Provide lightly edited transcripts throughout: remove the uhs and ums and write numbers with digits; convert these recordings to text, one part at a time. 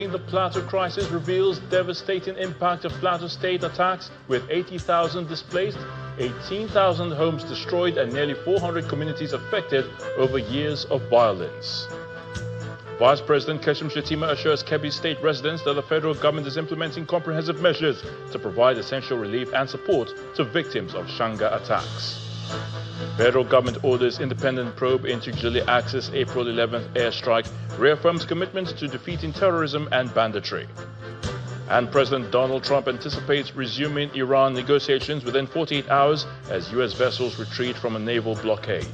The Plateau crisis reveals devastating impact of Plateau State attacks, with 80,000 displaced, 18,000 homes destroyed, and nearly 400 communities affected over years of violence. Vice President Kashim Shettima assures Kebbi State residents that the federal government is implementing comprehensive measures to provide essential relief and support to victims of Shanga attacks. Federal government orders independent probe into Gili Axis April 11th airstrike, reaffirms commitment to defeating terrorism and banditry. And President Donald Trump anticipates resuming Iran negotiations within 48 hours as U.S. vessels retreat from a naval blockade.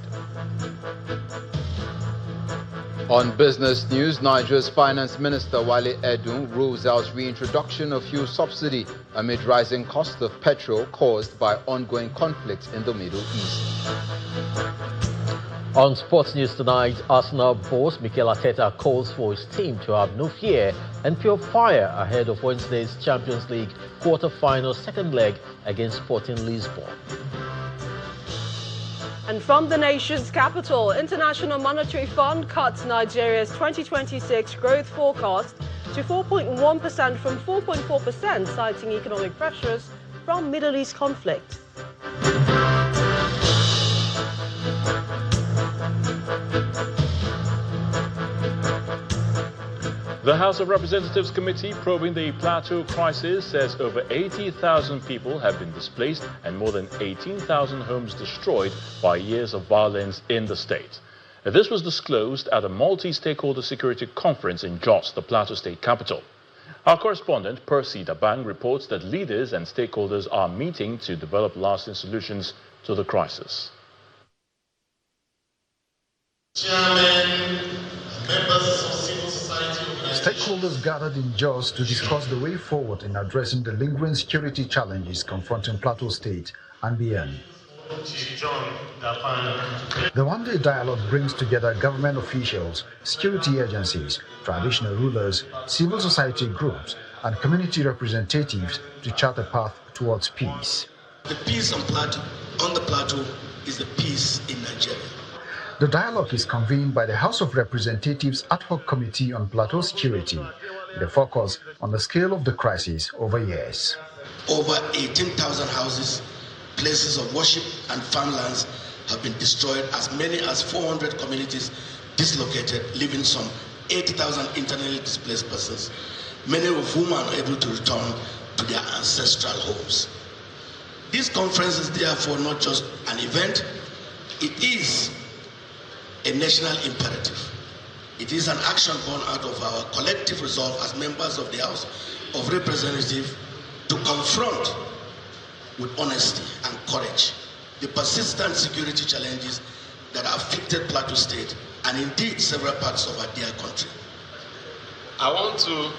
On business news, Nigeria's Finance Minister Wale Edun rules out reintroduction of fuel subsidy amid rising cost of petrol caused by ongoing conflicts in the Middle East. On sports news tonight, Arsenal boss Mikel Arteta calls for his team to have no fear and pure fire ahead of Wednesday's Champions League quarter-final second leg against Sporting Lisbon. And from the nation's capital, International Monetary Fund cuts Nigeria's 2026 growth forecast to 4.1% from 4.4%, citing economic pressures from Middle East conflict. The House of Representatives Committee probing the Plateau crisis says over 80,000 people have been displaced and more than 18,000 homes destroyed by years of violence in the state. This was disclosed at a multi-stakeholder security conference in Jos, the Plateau State capital. Our correspondent, Percy Dabang, reports that leaders and stakeholders are meeting to develop lasting solutions to the crisis. Chairman, members of civil society organizations. Stakeholders gathered in Jos to discuss the way forward in addressing the lingering security challenges confronting Plateau State and beyond. The one-day dialogue brings together government officials, security agencies, traditional rulers, civil society groups, and community representatives to chart a path towards peace. The peace on the plateau is the peace in Nigeria. The dialogue is convened by the House of Representatives Ad Hoc Committee on Plateau Security, with a focus on the scale of the crisis over years. Over 18,000 houses, places of worship and farmlands have been destroyed, as many as 400 communities dislocated, leaving some 80,000 internally displaced persons, many of whom are unable to return to their ancestral homes. This conference is therefore not just an event, it is a national imperative. It is an action born out of our collective resolve as members of the House of Representatives to confront with honesty and courage the persistent security challenges that have afflicted Plateau State and indeed several parts of our dear country. I want to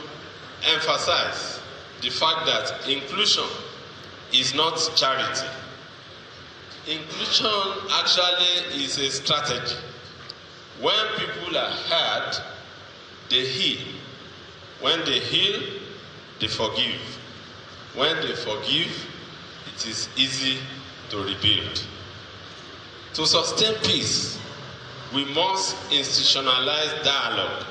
emphasize the fact that inclusion is not charity. Inclusion actually is a strategy. When people are hurt, they heal. When they heal, they forgive. When they forgive, it is easy to rebuild. To sustain peace, we must institutionalize dialogue,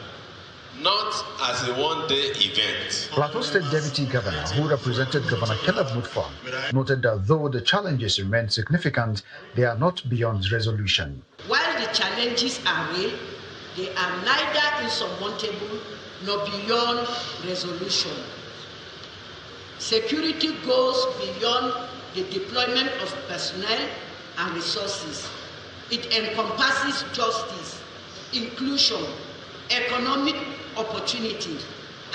not as a one-day event. Plateau State Deputy Governor, who represented Governor Caleb Mutfwang, noted that though the challenges remain significant, they are not beyond resolution. While the challenges are real, they are neither insurmountable nor beyond resolution. Security goes beyond the deployment of personnel and resources. It encompasses justice, inclusion, economic opportunity,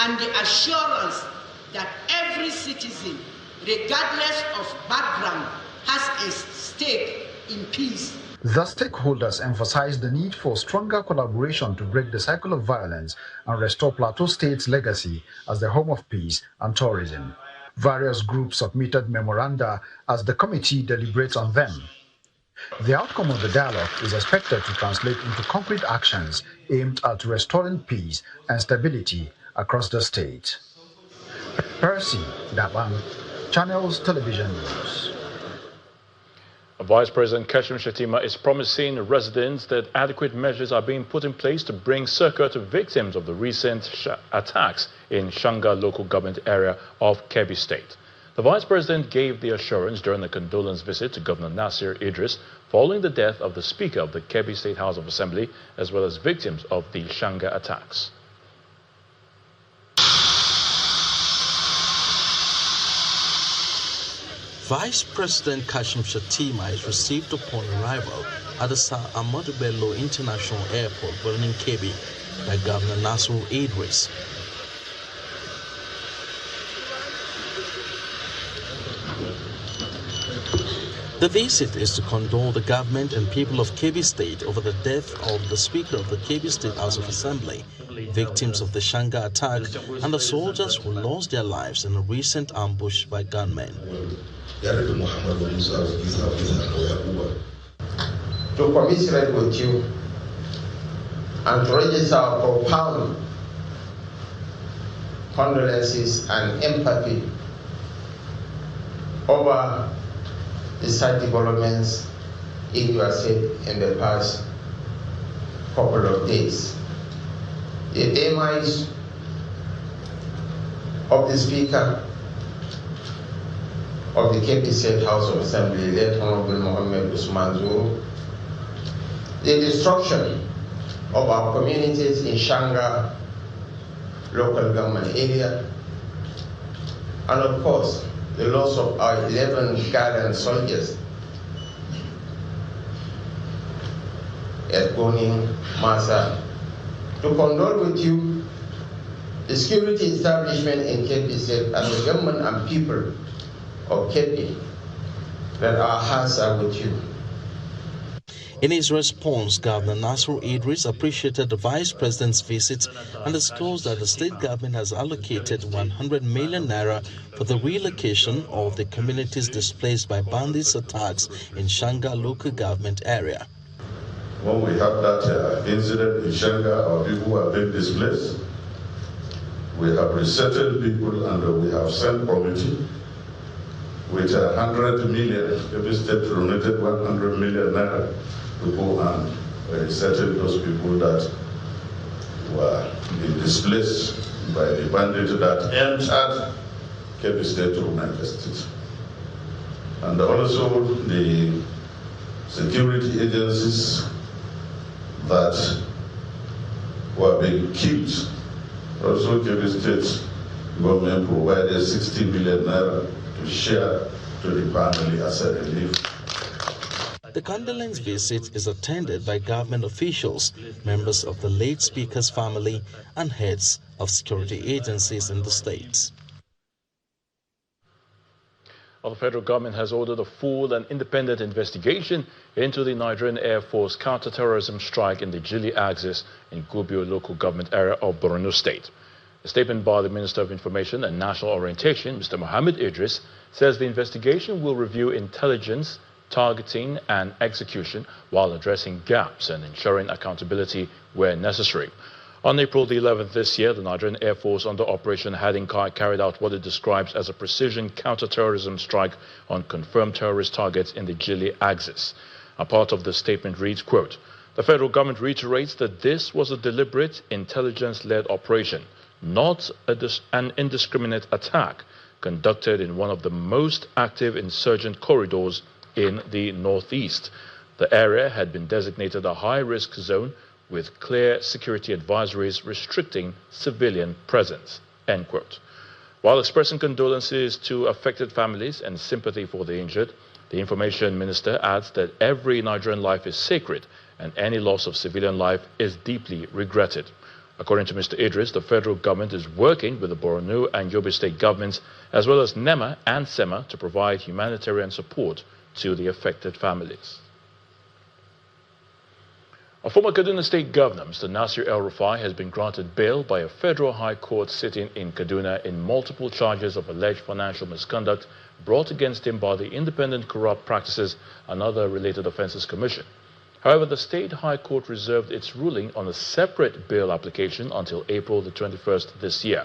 and the assurance that every citizen, regardless of background, has a stake in peace. The stakeholders emphasized the need for stronger collaboration to break the cycle of violence and restore Plateau State's legacy as the home of peace and tourism. Various groups submitted memoranda as the committee deliberates on them. The outcome of the dialogue is expected to translate into concrete actions aimed at restoring peace and stability across the state. Percy Dabang, Channels Television News. Vice President Kashim Shettima is promising residents that adequate measures are being put in place to bring succor to victims of the recent attacks in Shanga local government area of Kebbi State. The Vice President gave the assurance during a condolence visit to Governor Nasir Idris following the death of the Speaker of the Kebbi State House of Assembly as well as victims of the Shanga attacks. Vice President Kashim Shettima is received upon arrival at the Sir Ahmadu Bello International Airport, Birnin Kebbi, by Governor Nasir Idris. The visit is to condole the government and people of Kebbi State over the death of the Speaker of the Kebbi State House of Assembly, victims of the Shanga attack, and the soldiers who lost their lives in a recent ambush by gunmen. To commiserate with you and to register our profound condolences and empathy over the sad developments in your state in the past couple of days. The demise of the Speaker of the Kebbi State House of Assembly, late Honorable Mohammed Usman Zuru, the destruction of our communities in Shanga local government area, and of course, the loss of our 11 gallant soldiers at Goni, Masa. To condole with you, the security establishment in Kebbi State and the government and people of Kebbi, that our hearts are with you. In his response, Governor Nasir Idris appreciated the Vice President's visit and disclosed that the state government has allocated 100 million naira for the relocation of the communities displaced by bandits' attacks in Shanga local government area. When we have that incident in Shanga, our people have been displaced. We have resettled people and we have sent committee with 100 million. Every state donated 100 million naira to go and settle those people that were displaced by the bandits that entered Kebbi State to United States. And also the security agencies that were being killed. Also Kebbi State government provided 60 million naira to share to the family as a relief. The condolence visit is attended by government officials, members of the late Speaker's family, and heads of security agencies in the states. Well, the federal government has ordered a full and independent investigation into the Nigerian Air Force counter-terrorism strike in the Gili axis in Gubbio local government area of Borno State. A statement by the Minister of Information and National Orientation, Mr. Mohammed Idris, says the investigation will review intelligence, targeting and execution while addressing gaps and ensuring accountability where necessary. On April the 11th this year, the Nigerian Air Force under Operation Hadinkai carried out what it describes as a precision counter-terrorism strike on confirmed terrorist targets in the Gili axis. A part of the statement reads, quote, "The federal government reiterates that this was a deliberate, intelligence-led operation, not an indiscriminate attack conducted in one of the most active insurgent corridors in the northeast. The area had been designated a high-risk zone with clear security advisories restricting civilian presence," end quote. While expressing condolences to affected families and sympathy for the injured, the Information Minister adds that every Nigerian life is sacred and any loss of civilian life is deeply regretted. According to Mr. Idris, the federal government is working with the Borno and Yobe state governments as well as NEMA and SEMA to provide humanitarian support to the affected families. A former Kaduna State Governor, Mr. Nasir El-Rufai, has been granted bail by a federal high court sitting in Kaduna in multiple charges of alleged financial misconduct brought against him by the Independent Corrupt Practices and Other Related Offences Commission. However, the State High Court reserved its ruling on a separate bail application until April the 21st this year.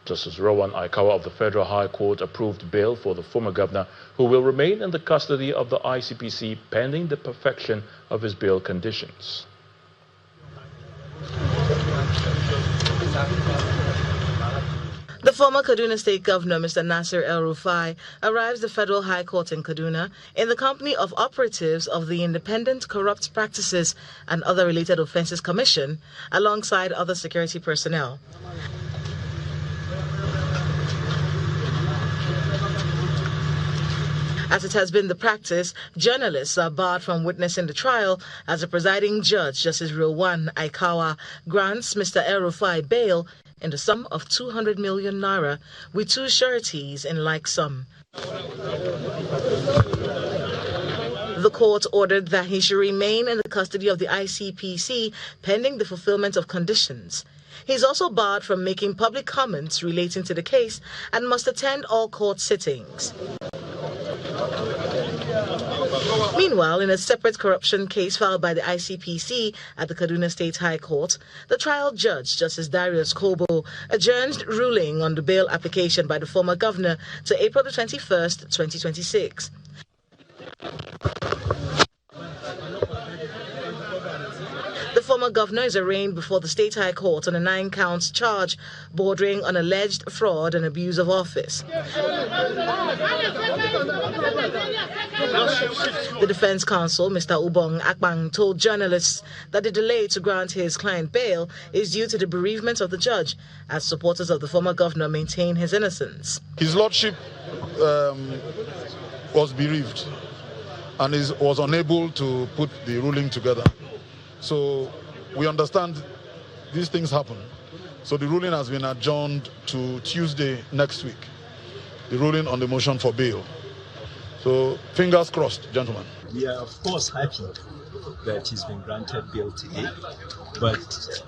Justice Rowan Aikawa of the Federal High Court approved bail for the former governor, who will remain in the custody of the ICPC pending the perfection of his bail conditions. The former Kaduna State Governor, Mr. Nasir El-Rufai, arrives the Federal High Court in Kaduna in the company of operatives of the Independent Corrupt Practices and Other Related Offences Commission, alongside other security personnel. As it has been the practice, journalists are barred from witnessing the trial as the presiding judge, Justice Rowan Aikawa, grants Mr. El-Rufai bail in the sum of 200 million naira with two sureties in like sum. The court ordered that he should remain in the custody of the ICPC pending the fulfillment of conditions. He is also barred from making public comments relating to the case and must attend all court sittings. Meanwhile, in a separate corruption case filed by the ICPC at the Kaduna State High Court, the trial judge, Justice Darius Kobo, adjourned ruling on the bail application by the former governor to April the 21st, 2026. The former governor is arraigned before the State High Court on a 9-count charge bordering on alleged fraud and abuse of office. The defense counsel, Mr. Ubong Akbang, told journalists that the delay to grant his client bail is due to the bereavement of the judge, as supporters of the former governor maintain his innocence. His lordship was bereaved and was unable to put the ruling together. So we understand these things happen. So the ruling has been adjourned to Tuesday next week, the ruling on the motion for bail. So fingers crossed, gentlemen. We are, of course, happy that he's been granted bail today. But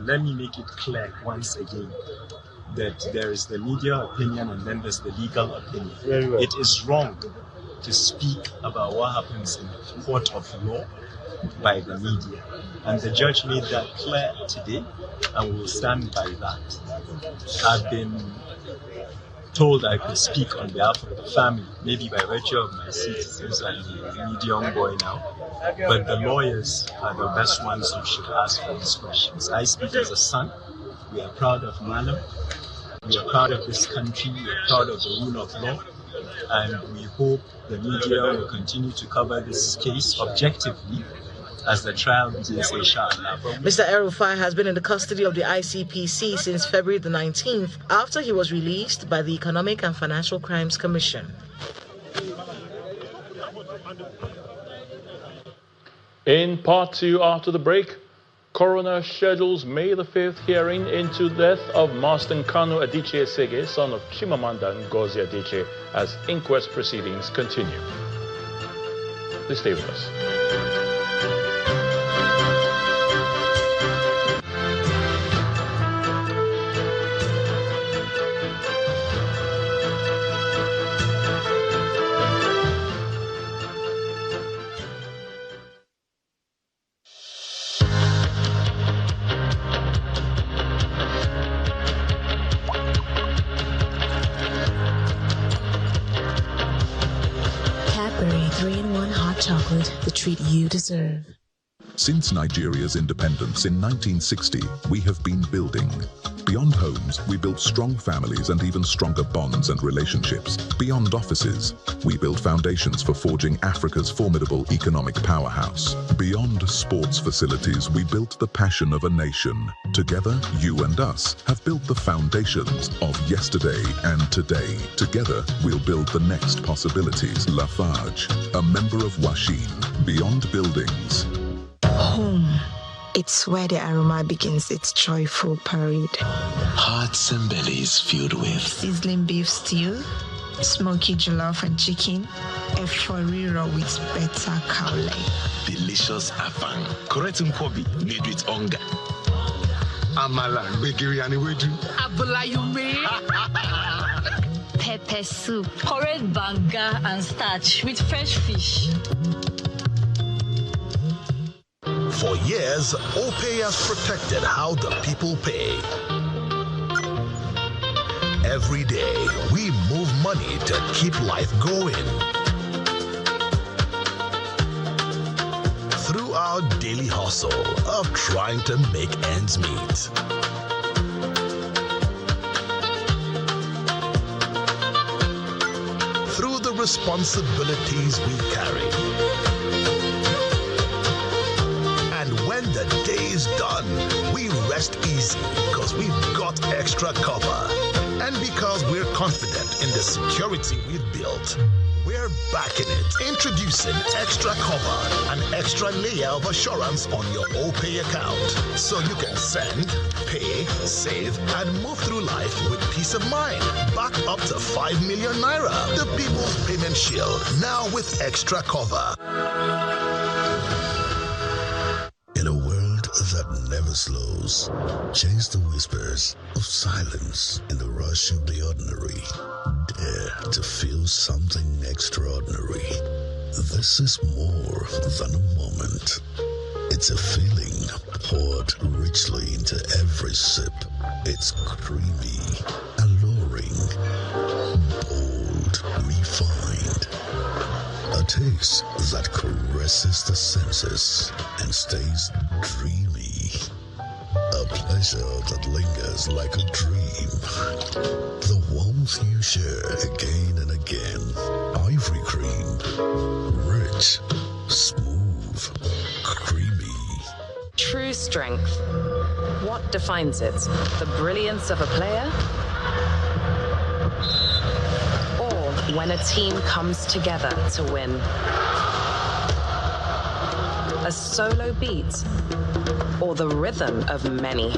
let me make it clear once again that there is the media opinion and then there's the legal opinion. Very well. It is wrong to speak about what happens in the court of law by the media. And the judge made that clear today, and we will stand by that. I've been told I could speak on behalf of the family, maybe by virtue of my seat, since I'm a medium boy now. But the lawyers are the best ones who should ask for these questions. I speak as a son. We are proud of Malam. We are proud of this country. We are proud of the rule of law. And we hope the media will continue to cover this case objectively as the trial begins, inshallah. Mr. El-Rufai has been in the custody of the ICPC since February the 19th, after he was released by the Economic and Financial Crimes Commission. In part 2, after the break, coroner schedules May the 5th hearing into death of Master Nkanu Adichie Sege, son of Chimamanda Ngozi Adichie, as inquest proceedings continue. Please stay with us. Chocolate, the treat you deserve. Since Nigeria's independence in 1960, we have been building. Beyond homes, we built strong families and even stronger bonds and relationships. Beyond offices, we built foundations for forging Africa's formidable economic powerhouse. Beyond sports facilities, we built the passion of a nation. Together, you and us have built the foundations of yesterday and today. Together, we'll build the next possibilities. Lafarge, a member of Washin. Beyond buildings. Home. It's where the aroma begins its joyful parade. Hearts and bellies filled with sizzling beef stew, smoky jollof and chicken, a foriro with better cowley. Delicious afang. Correct nkwobi made with onga. Amala, begiri and wedu. Abula yume. Pepper soup, correct banga and starch with fresh fish. For years, OPay has protected how the people pay. Every day, we move money to keep life going. Through our daily hustle of trying to make ends meet. Through the responsibilities we carry. And when the day is done, we rest easy because we've got extra cover. And because we're confident in the security we've built, we're backing it. Introducing Extra Cover, an extra layer of assurance on your OPay account. So you can send, pay, save, and move through life with peace of mind. Back up to 5 million naira. The People's Payment Shield, now with Extra Cover. In a world that never slows, chase the whispers of silence in the rush of the ordinary. Dare to feel something extraordinary. This is more than a moment. It's a feeling poured richly into every sip. It's creamy, alluring, bold, refined. A taste that caresses the senses and stays dreamy. A pleasure that lingers like a dream. The warmth you share again and again. Ivory cream. Rich, smooth, creamy. True strength. What defines it? The brilliance of a player? Or when a team comes together to win? A solo beat? Or the rhythm of many?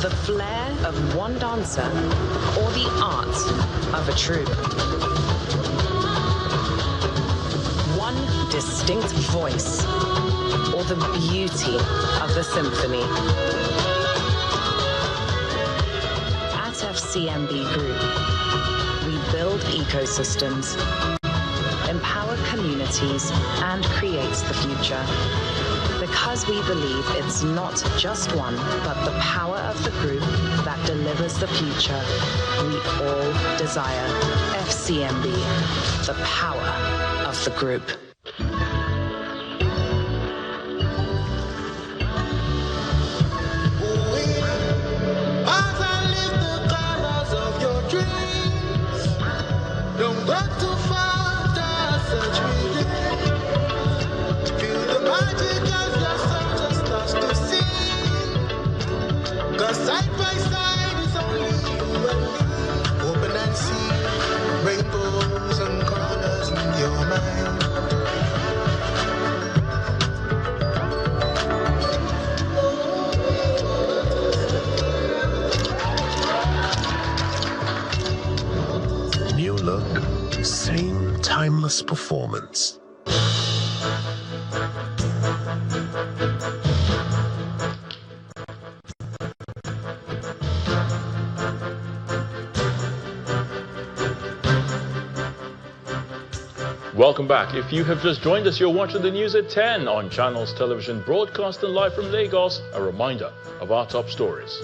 The flair of one dancer or the art of a troupe? One distinct voice or the beauty of the symphony? At FCMB Group, we build ecosystems, empower communities, and create the future. Because we believe it's not just one, but the power of the group that delivers the future we all desire. FCMB, the power of the group. Don't go too far, just search within. Feel the magic as your soul just starts to sing. 'Cause side by side is only you and me. Open and see rainbows and colors in your mind. New look, same timeless performance. Welcome back. If you have just joined us, you're watching the news at 10 on Channels Television, broadcasting live from Lagos. A reminder of our top stories.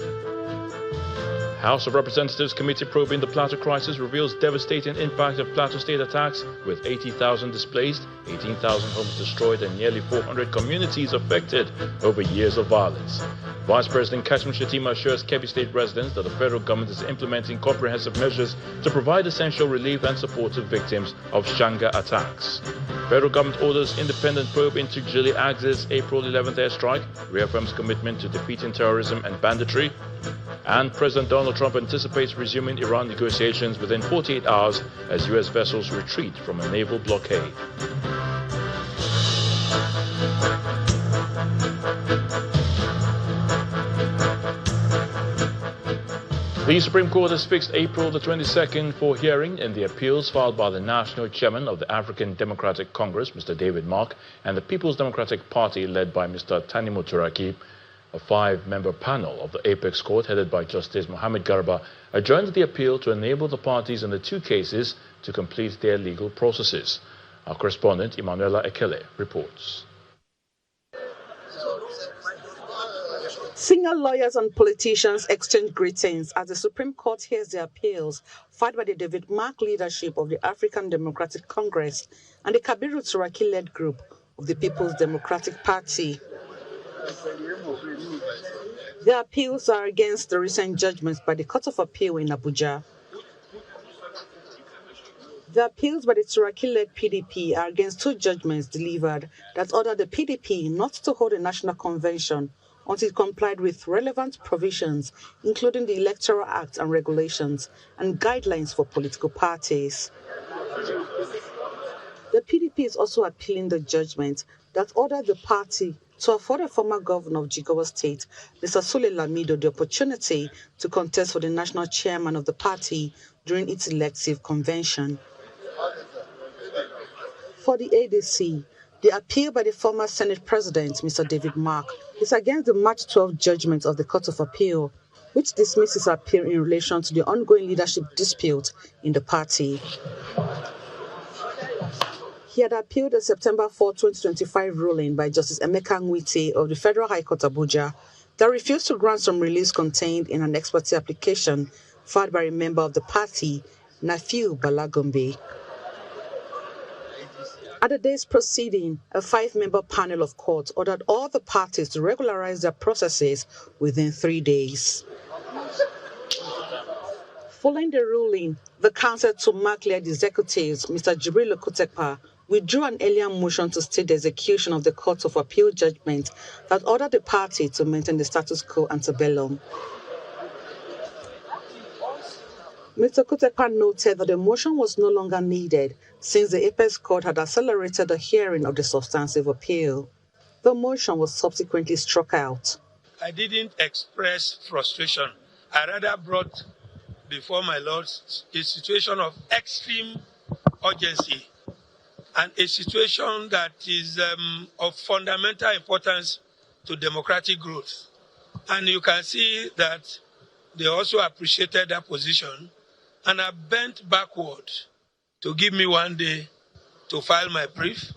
House of Representatives Committee probing the Plateau crisis reveals devastating impact of Plateau State attacks, with 80,000 displaced, 18,000 homes destroyed, and nearly 400 communities affected over years of violence. Vice President Kashim Shettima assures Kebbi State residents that the federal government is implementing comprehensive measures to provide essential relief and support to victims of Shanga attacks. Federal government orders independent probe into Gili Axis April 11th airstrike, reaffirms commitment to defeating terrorism and banditry. And President Donald Trump anticipates resuming Iran negotiations within 48 hours as U.S. vessels retreat from a naval blockade. The Supreme Court has fixed April the 22nd for hearing in the appeals filed by the National Chairman of the African Democratic Congress, Mr. David Mark, and the People's Democratic Party led by Mr. Tanimu Turaki. A 5-member panel of the Apex Court, headed by Justice Mohammed Garba, adjourned the appeal to enable the parties in the two cases to complete their legal processes. Our correspondent, Emanuela Ekele, reports. Senior lawyers and politicians exchange greetings as the Supreme Court hears the appeals filed by the David Mark leadership of the African Democratic Congress and the Kabiru Turaki-led group of the People's Democratic Party. The appeals are against the recent judgments by the Court of Appeal in Abuja. The appeals by the Turaki-led PDP are against two judgments delivered that ordered the PDP not to hold a national convention until it complied with relevant provisions, including the Electoral Act and regulations and guidelines for political parties. The PDP is also appealing the judgment that ordered the party to afford a former governor of Jigawa State, Mr. Sule Lamido, the opportunity to contest for the national chairman of the party during its elective convention. For the ADC, the appeal by the former Senate President, Mr. David Mark, is against the March 12 judgment of the Court of Appeal, which dismisses appeal in relation to the ongoing leadership dispute in the party. He had appealed the September 4, 2025 ruling by Justice Emeka Nwite of the Federal High Court Abuja that refused to grant some release contained in an ex parte application filed by a member of the party, Nafiu Balagombe. At the day's proceeding, a 5-member panel of court ordered all the parties to regularize their processes within 3 days. Following the ruling, the counsel to Mark-led executives, Mr. Jibril Okutekpa, withdrew an earlier motion to stay the execution of the Court of Appeal judgment that ordered the party to maintain the status quo antebellum. Mr. Okutekpa noted that the motion was no longer needed since the Apex Court had accelerated the hearing of the substantive appeal. The motion was subsequently struck out. I didn't express frustration. I rather brought before my lords a situation of extreme urgency and a situation that is of fundamental importance to democratic growth. And you can see that they also appreciated that position and are bent backward to give me 1 day to file my brief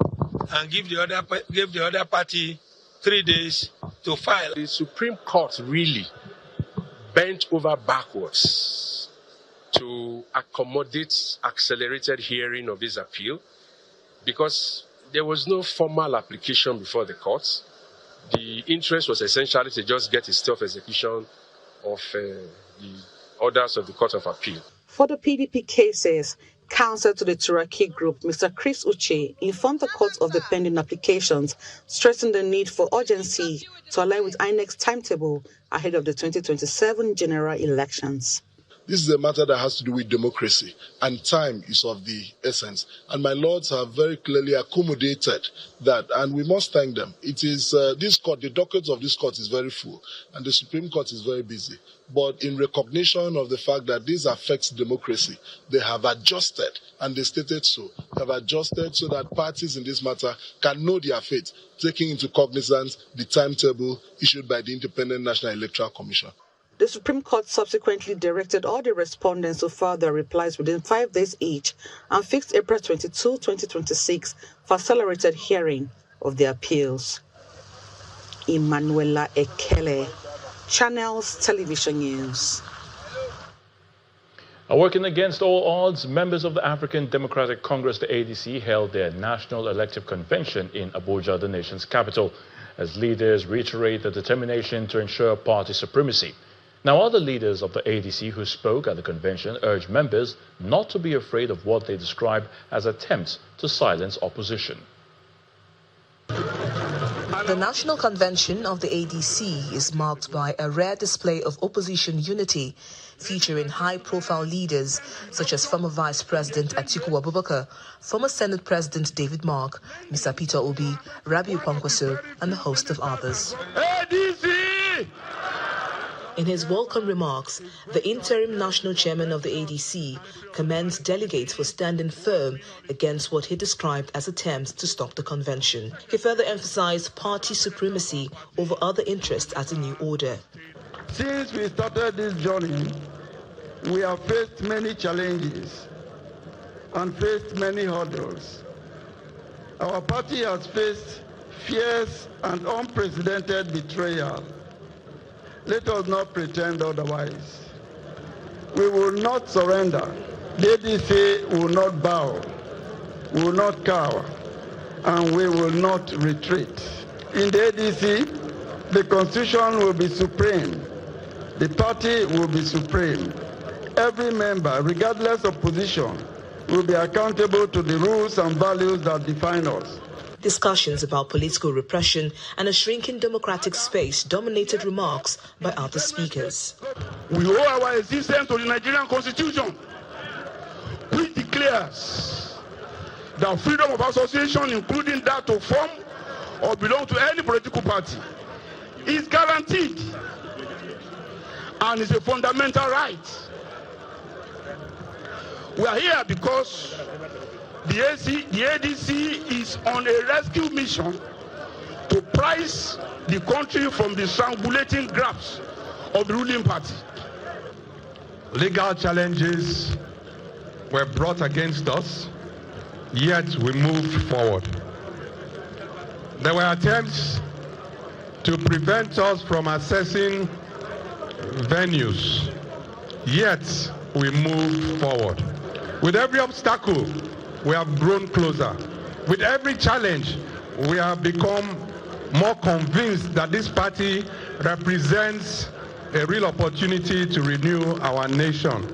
and give the other party 3 days to file. The Supreme Court really bent over backwards to accommodate accelerated hearing of this appeal because there was no formal application before the courts. The interest was essentially to just get a stay of execution of the orders of the Court of Appeal. For the PDP cases, counsel to the Turaki group, Mr. Chris Uche, informed the court of the pending applications, stressing the need for urgency to align with INEC's timetable ahead of the 2027 general elections. This is a matter that has to do with democracy, and time is of the essence. And my lords have very clearly accommodated that, and we must thank them. It is this court, the docket of this court is very full, and the Supreme Court is very busy. But in recognition of the fact that this affects democracy, they have adjusted, and they stated so. They have adjusted so that parties in this matter can know their fate, taking into cognizance the timetable issued by the Independent National Electoral Commission. The Supreme Court subsequently directed all the respondents to file their replies within 5 days each and fixed April 22, 2026 for accelerated hearing of the appeals. Emanuela Ekele, Channels Television News. Working against all odds, members of the African Democratic Congress, the ADC, held their National Elective Convention in Abuja, the nation's capital, as leaders reiterate their determination to ensure party supremacy. Now, other leaders of the ADC who spoke at the convention urged members not to be afraid of what they describe as attempts to silence opposition. The National Convention of the ADC is marked by a rare display of opposition unity, featuring high-profile leaders such as former Vice President Atiku Abubakar, former Senate President David Mark, Mr. Peter Obi, Rabiu Kwankwaso, and a host of others. ADC! In his welcome remarks, the interim national chairman of the ADC commends delegates for standing firm against what he described as attempts to stop the convention. He further emphasized party supremacy over other interests as a new order. Since we started this journey, we have faced many challenges and faced many hurdles. Our party has faced fierce and unprecedented betrayal Let us not pretend otherwise. We will not surrender. The ADC will not bow, will not cower, and we will not retreat. In the ADC, the Constitution will be supreme. The party will be supreme. Every member, regardless of position, will be accountable to the rules and values that define us. Discussions about political repression and a shrinking democratic space dominated remarks by other speakers. We owe our existence to the Nigerian Constitution, which declares that freedom of association, including that to form or belong to any political party, is guaranteed and is a fundamental right. We are here because the ADC is on a rescue mission to prise the country from the strangulating grasp of the ruling party. Legal challenges were brought against us, yet we moved forward. There were attempts to prevent us from accessing venues, yet we moved forward. With every obstacle, we have grown closer. With every challenge, we have become more convinced that this party represents a real opportunity to renew our nation.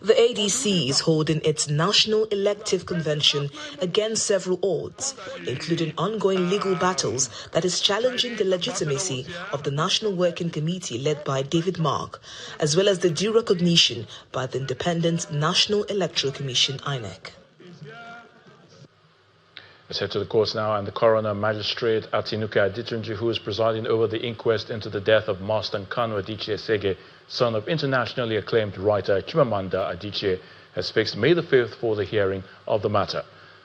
The ADC is holding its National Elective Convention against several odds, including ongoing legal battles that is challenging the legitimacy of the National Working Committee led by David Mark, as well as the due recognition by the Independent National Electoral Commission, INEC. Let's head to the courts now, and the coroner magistrate Atinuka Aditunji, who is presiding over the inquest into the death of Marston Kanu Adichie Sege, son of internationally acclaimed writer Chimamanda Adichie, has fixed May the 5th for the hearing of the matter.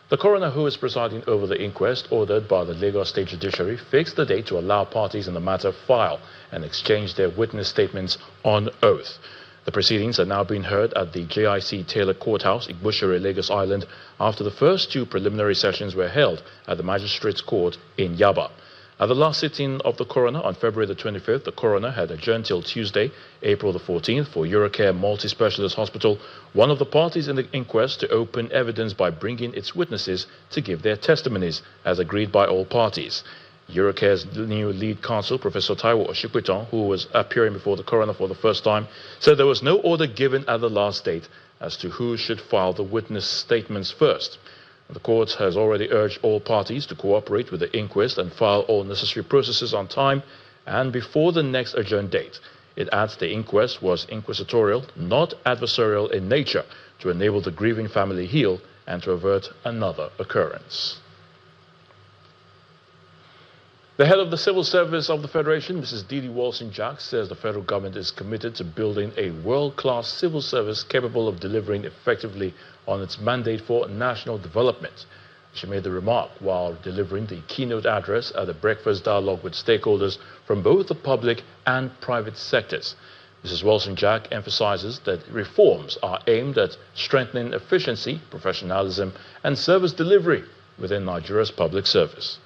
The coroner, who is presiding over the inquest ordered by the Lagos State Judiciary, fixed the date to allow parties in the matter file and exchange their witness statements on oath. The proceedings are now being heard at the JIC Taylor Courthouse, Igboshere, Lagos Island, after the first two preliminary sessions were held at the Magistrates Court in Yaba. At the last sitting of the coroner on February the 25th, the coroner had adjourned till Tuesday, April the 14th, for Eurocare Multi-Specialist Hospital, one of the parties in the inquest, to open evidence by bringing its witnesses to give their testimonies, as agreed by all parties. Eurocare's new lead counsel, Professor Taiwo Oshikweton, who was appearing before the coroner for the first time, said there was no order given at the last date as to who should file the witness statements first. The court has already urged all parties to cooperate with the inquest and file all necessary processes on time and before the next adjourned date. It adds the inquest was inquisitorial, not adversarial in nature, to enable the grieving family heal and to avert another occurrence. The head of the Civil Service of the Federation, Mrs. Didi Walson-Jack, says the federal government is committed to building a world-class civil service capable of delivering effectively on its mandate for national development. She made the remark while delivering the keynote address at a breakfast dialogue with stakeholders from both the public and private sectors. Mrs. Walson-Jack emphasizes that reforms are aimed at strengthening efficiency, professionalism, and service delivery within Nigeria's public service.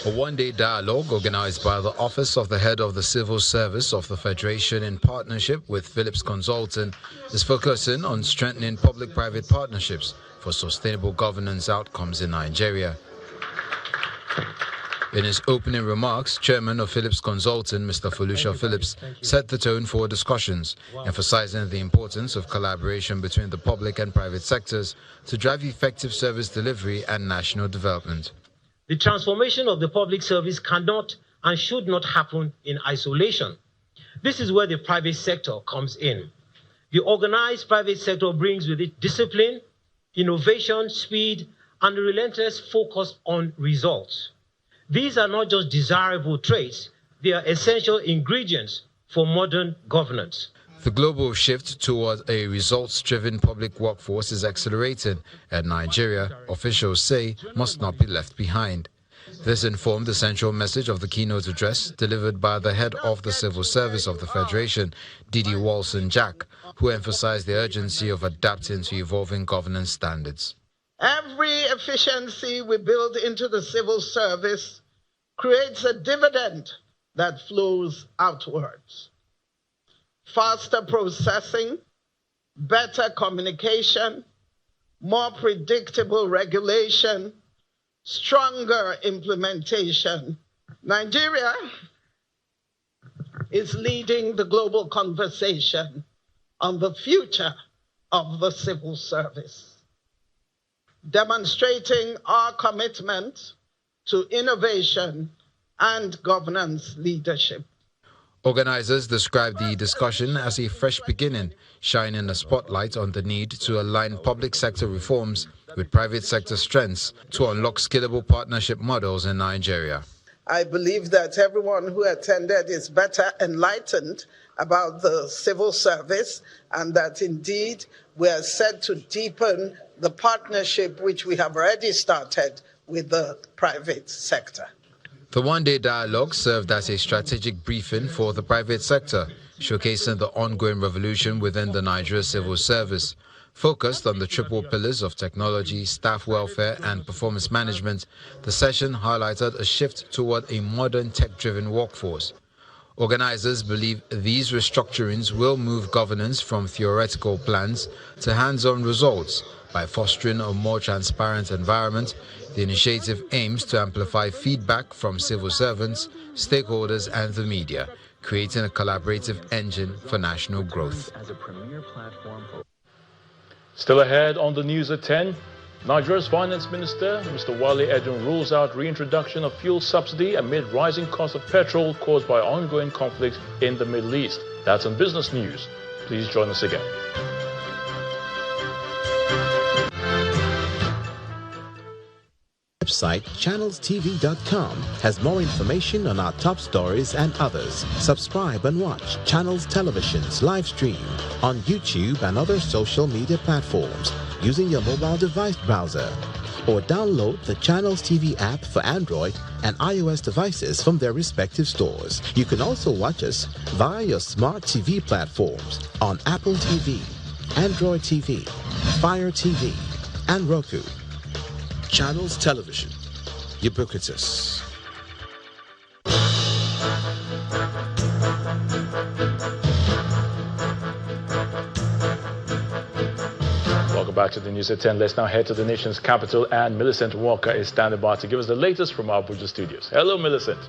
A one-day dialogue organized by the Office of the Head of the Civil Service of the Federation in partnership with Phillips Consulting is focusing on strengthening public-private partnerships for sustainable governance outcomes in Nigeria. In his opening remarks, Chairman of Phillips Consulting, Mr. Felusha Phillips, set the tone for discussions, emphasizing the importance of collaboration between the public and private sectors to drive effective service delivery and national development. The transformation of the public service cannot and should not happen in isolation. This is where the private sector comes in. The organized private sector brings with it discipline, innovation, speed, and a relentless focus on results. These are not just desirable traits, they are essential ingredients for modern governance. The global shift toward a results-driven public workforce is accelerating, and Nigeria, officials say, must not be left behind. This informed the central message of the keynote address delivered by the head of the Civil Service of the Federation, Didi Walson-Jack, who emphasized the urgency of adapting to evolving governance standards. Every efficiency we build into the civil service creates a dividend that flows outwards. Faster processing, better communication, more predictable regulation, stronger implementation. Nigeria is leading the global conversation on the future of the civil service, demonstrating our commitment to innovation and governance leadership. Organizers describe the discussion as a fresh beginning, shining a spotlight on the need to align public sector reforms with private sector strengths to unlock scalable partnership models in Nigeria. I believe that everyone who attended is better enlightened about the civil service, and that indeed we are set to deepen the partnership which we have already started with the private sector. The one-day dialogue served as a strategic briefing for the private sector, showcasing the ongoing revolution within the Nigeria civil service. Focused on the triple pillars of technology, staff welfare, and performance management, the session highlighted a shift toward a modern tech-driven workforce. Organizers believe these restructurings will move governance from theoretical plans to hands-on results. By fostering a more transparent environment, the initiative aims to amplify feedback from civil servants, stakeholders, and the media, creating a collaborative engine for national growth. Still ahead on the news at 10, Nigeria's Finance Minister, Mr. Wale Edun, rules out reintroduction of fuel subsidy amid rising cost of petrol caused by ongoing conflict in the Middle East. That's on Business News. Please join us again. Website channelstv.com has more information on our top stories and others. Subscribe and watch Channels Television's live stream on YouTube and other social media platforms using your mobile device browser, or download the Channels TV app for Android and iOS devices from their respective stores. You can also watch us via your smart TV platforms on Apple TV, Android TV, Fire TV, and Roku. Channels Television, ubiquitous. Welcome back to the news at 10. Let's now head to the nation's capital, and Millicent Walker is standing by to give us the latest from our Abuja studios. Hello, Millicent.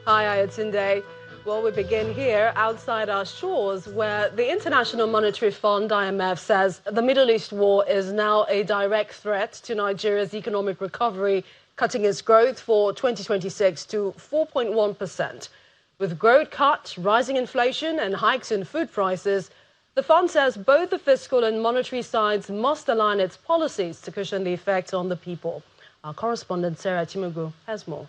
Hi, Ayatunde. Well, we begin here outside our shores, where the International Monetary Fund, IMF, says the Middle East war is now a direct threat to Nigeria's economic recovery, cutting its growth for 2026 to 4.1%. With growth cut, rising inflation and hikes in food prices, the fund says both the fiscal and monetary sides must align its policies to cushion the effect on the people. Our correspondent Sarah Chimugu has more.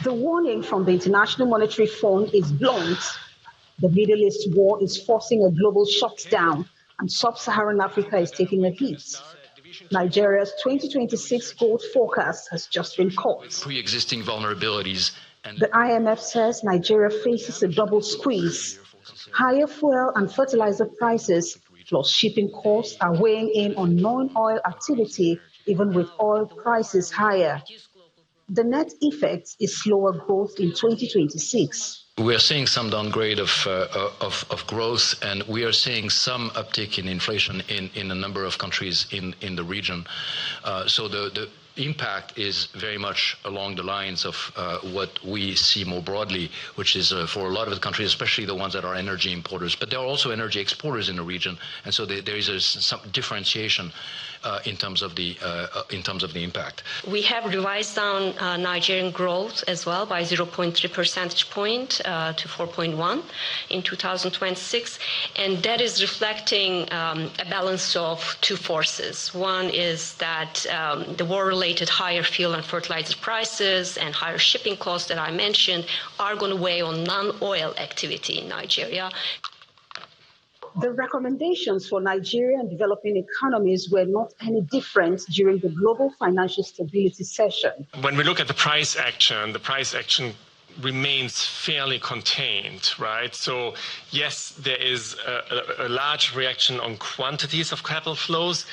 The warning from the International Monetary Fund is blunt. The Middle East war is forcing a global shutdown, and sub-Saharan Africa is taking a hit. Nigeria's 2026 growth forecast has just been cut. Pre-existing vulnerabilities. The IMF says Nigeria faces a double squeeze. Higher fuel and fertilizer prices plus shipping costs are weighing in on non-oil activity, even with oil prices higher. The net effect is slower growth in 2026. We are seeing some downgrade of growth, and we are seeing some uptick in inflation in a number of countries in the region. So the impact is very much along the lines of what we see more broadly, which is for a lot of the countries, especially the ones that are energy importers. But there are also energy exporters in the region, and so there is some differentiation in terms of the impact. We have revised down Nigerian growth as well by 0.3 percentage point to 4.1 in 2026, and that is reflecting a balance of two forces. One is that the war-related higher fuel and fertilizer prices and higher shipping costs that I mentioned are going to weigh on non-oil activity in Nigeria. The recommendations for Nigeria and developing economies were not any different during the Global Financial Stability session. When we look at the price action remains fairly contained, right? So yes, there is a large reaction on quantities of capital flows,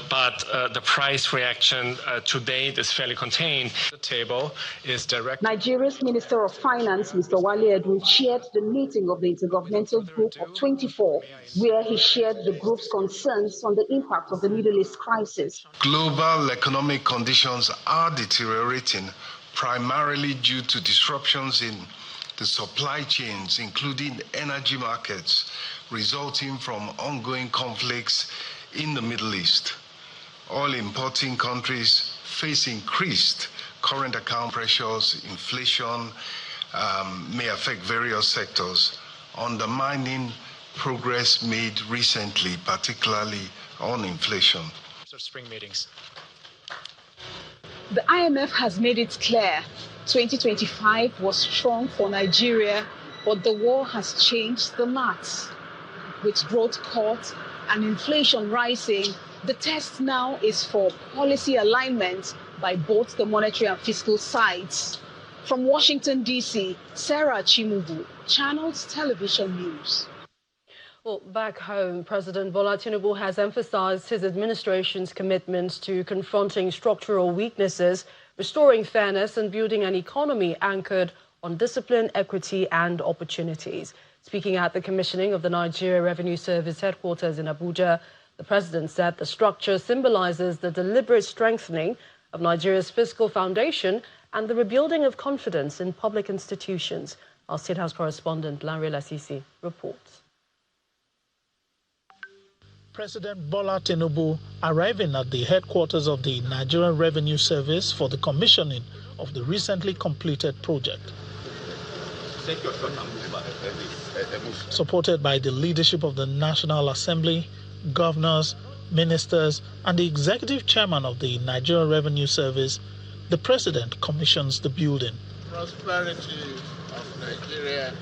but the price reaction to date is fairly contained. The table is direct. Nigeria's Minister of Finance, Mr. Wale Edun, chaired the meeting of the Intergovernmental Group of 24, where he shared the group's concerns on the impact of the Middle East crisis. Global economic conditions are deteriorating, primarily due to disruptions in the supply chains, including energy markets, resulting from ongoing conflicts in the Middle East. All importing countries face increased current account pressures. Inflation may affect various sectors, undermining progress made recently, particularly on inflation. Spring meetings. The IMF has made it clear 2025 was strong for Nigeria, but the war has changed the maths. With growth caught and inflation rising, the test now is for policy alignment by both the monetary and fiscal sides. From Washington, D.C., Sarah Chimubu, Channels Television News. Well, back home, President Bola Tinubu has emphasized his administration's commitment to confronting structural weaknesses, restoring fairness and building an economy anchored on discipline, equity and opportunities. Speaking at the commissioning of the Nigeria Revenue Service headquarters in Abuja, the president said the structure symbolizes the deliberate strengthening of Nigeria's fiscal foundation and the rebuilding of confidence in public institutions. Our State House correspondent, Lanre Lasisi, reports. President Bola Tinubu arriving at the headquarters of the Nigerian Revenue Service for the commissioning of the recently completed project. Supported by the leadership of the National Assembly, governors, ministers, and the executive chairman of the Nigerian Revenue Service, the president commissions the building. Prosperity of Nigeria.